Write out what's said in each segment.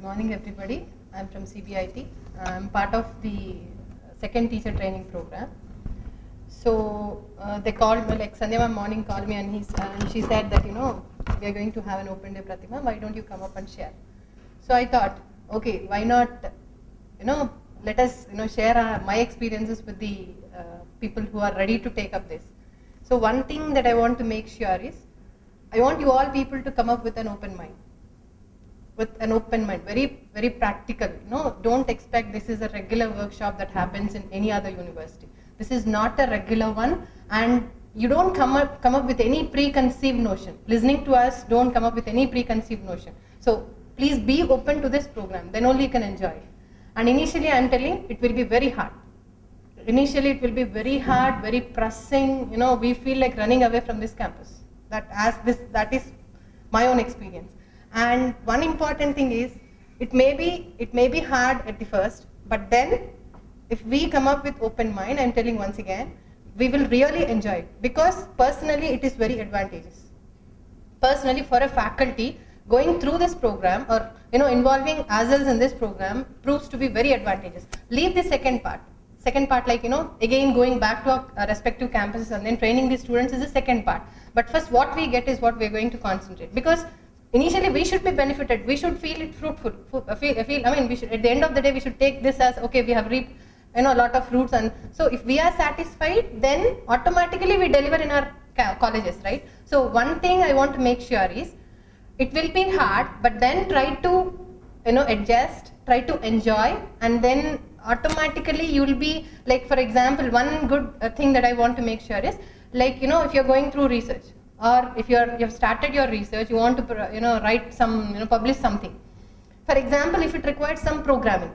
morning everybody. I'm from CBIT. I'm part of the second teacher training program. So they called me, like Sandhya morning called me, and she said that, we are going to have an open day, Pratima, why don't you come up and share? So I thought, okay, why not, let us share my experiences with the people who are ready to take up this. So one thing that I want to make sure is, I want you all people to come up with an open mind. Very, very practical. Don't expect this is a regular workshop that happens in any other university. This is not a regular one, and you don't come up with any preconceived notion. Listening to us, don't come up with any preconceived notion. So please be open to this program, then only you can enjoy it. And initially I am telling, it will be very hard. Initially it will be very hard, very pressing, we feel like running away from this campus. That is my own experience. And one important thing is, it may be hard at the first, but then if we come up with open mind, I'm telling once again, we will really enjoy it, because personally it is very advantageous. Personally, for a faculty, going through this program or involving ourselves in this program proves to be very advantageous. Leave the second part. Second part, like again going back to our respective campuses and then training the students is the second part. But first, what we get is what we're going to concentrate, because initially we should be benefited. We should feel it fruitful. We should, at the end of the day, we should take this as, okay, we have reaped a lot of fruits, and so if we are satisfied, then automatically we deliver in our colleges, right? So one thing I want to make sure is, it will be hard, but then try to adjust, try to enjoy, and then automatically you will be, like, for example, one good thing that I want to make sure is, like, if you're going through research, or if you've started your research, you want to write some, publish something. For example, if it requires some programming,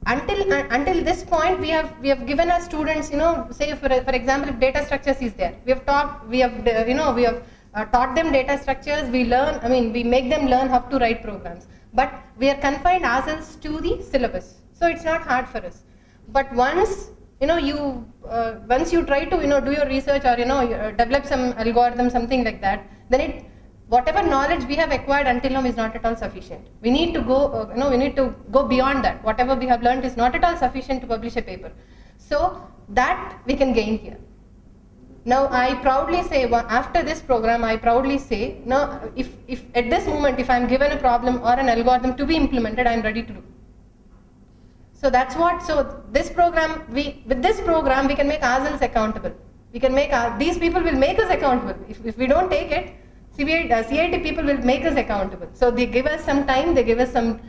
until this point we have given our students, say for example, if data structures is there, we have taught them data structures. We learn, we make them learn how to write programs, but we are confined ourselves to the syllabus, so it's not hard for us. But once once you try to do your research, or develop some algorithm, something like that, then whatever knowledge we have acquired until now is not at all sufficient. We need to go we need to go beyond that. Whatever we have learned is not at all sufficient to publish a paper, so that we can gain here. Now I proudly say, after this program, I proudly say, now if at this moment, if I am given a problem or an algorithm to be implemented, I am ready to do. So that's what, so this program, with this program we can make ourselves accountable. We can make these people will make us accountable. If we don't take it, CIT people will make us accountable. So they give us some time, they give us some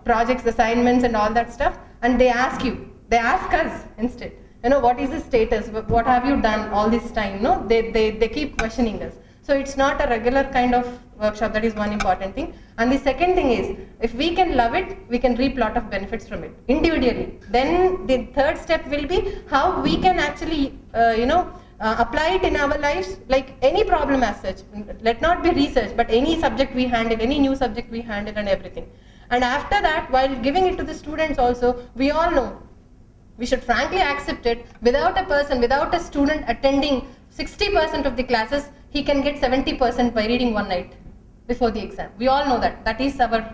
projects, assignments and all that stuff, and they ask us instead, what is the status, what have you done all this time, they keep questioning us. So it's not a regular kind of workshop. That is one important thing. And the second thing is, if we can love it, we can reap a lot of benefits from it individually. Then the third step will be how we can actually apply it in our lives, like any problem as such. Let not be research, but any subject we handle, any new subject we handle and everything. And after that, while giving it to the students also, we all know, we should frankly accept it, without a student attending 60% of the classes, he can get 70% by reading one night before the exam. We all know that. That is our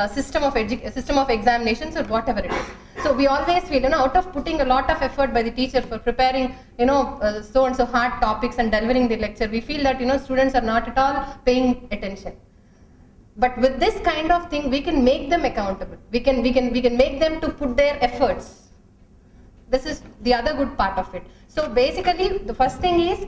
system of examinations or whatever it is. So we always feel, out of putting a lot of effort by the teacher for preparing, so and so hard topics and delivering the lecture, we feel that, students are not at all paying attention. But with this kind of thing, we can make them accountable. We can make them to put their efforts. This is the other good part of it. So basically, the first thing is,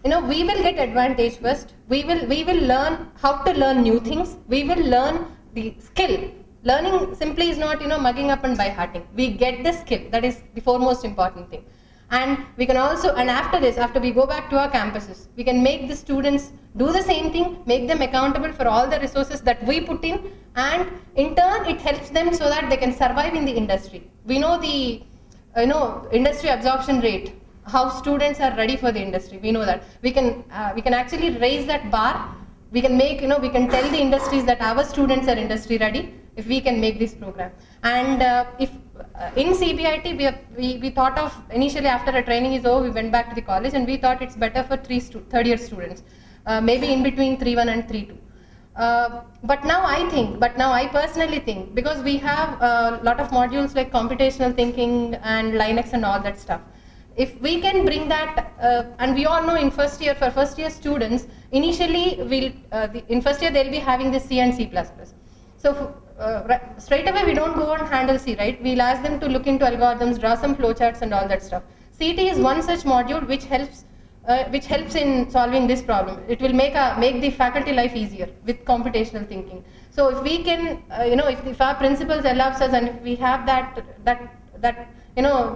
we will get advantage first. We will learn how to learn new things. We will learn the skill. Learning simply is not, mugging up and by hearting. We get the skill. That is the foremost important thing. And we can also, and after this, after we go back to our campuses, we can make the students do the same thing, make them accountable for all the resources that we put in, and in turn, it helps them so that they can survive in the industry. We know the industry absorption rate, how students are ready for the industry. We know that we can actually raise that bar. We can make, we can tell the industries that our students are industry ready if we can make this program. And if in CBIT we thought of, initially after a training is over, we went back to the college and we thought it's better for third year students, maybe in between 3.1 and 3.2. But now I personally think, because we have a lot of modules like computational thinking and Linux and all that stuff. If we can bring that, and we all know in first year, for first year students, initially in first year they'll be having this C and C++. So straight away we don't go and handle C, right? We'll ask them to look into algorithms, draw some flowcharts and all that stuff. CT is one such module which helps in solving this problem. It will make the faculty life easier with computational thinking. So if we can, if our principals allows us, and if we have that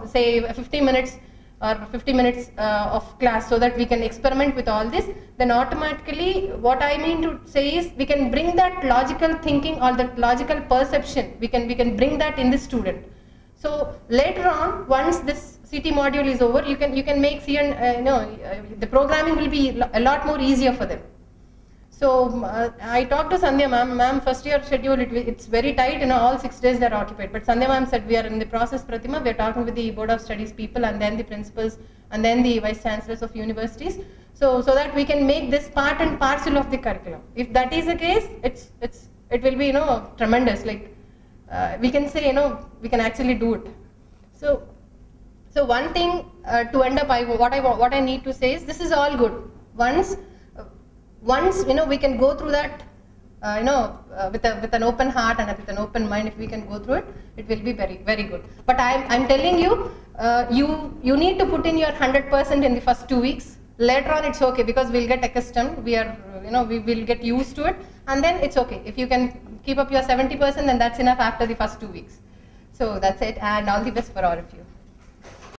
say 50 minutes or 50 minutes of class, so that we can experiment with all this, then automatically what I mean to say is we can bring that logical thinking or that logical perception, we can bring that in the student. So later on, once this CT module is over, you can make C and the programming will be a lot more easier for them. So I talked to Sandhya ma'am, first year schedule, it's very tight, all 6 days they are occupied. But Sandhya ma'am said, we are in the process, Pratima, we are talking with the Board of Studies people and then the principals and then the vice chancellors of universities, so that we can make this part and parcel of the curriculum. If that is the case, it will be tremendous. Like we can say we can actually do it. So one thing to end up, what I need to say is, this is all good. Once we can go through that with an open heart and with an open mind, if we can go through it, it will be very, very good. But I'm telling you, you need to put in your 100% in the first 2 weeks. Later on it's okay, because we'll get accustomed, we will get used to it, and then it's okay. If you can keep up your 70%, then that's enough after the first 2 weeks. So that's it, and all the best for all of you.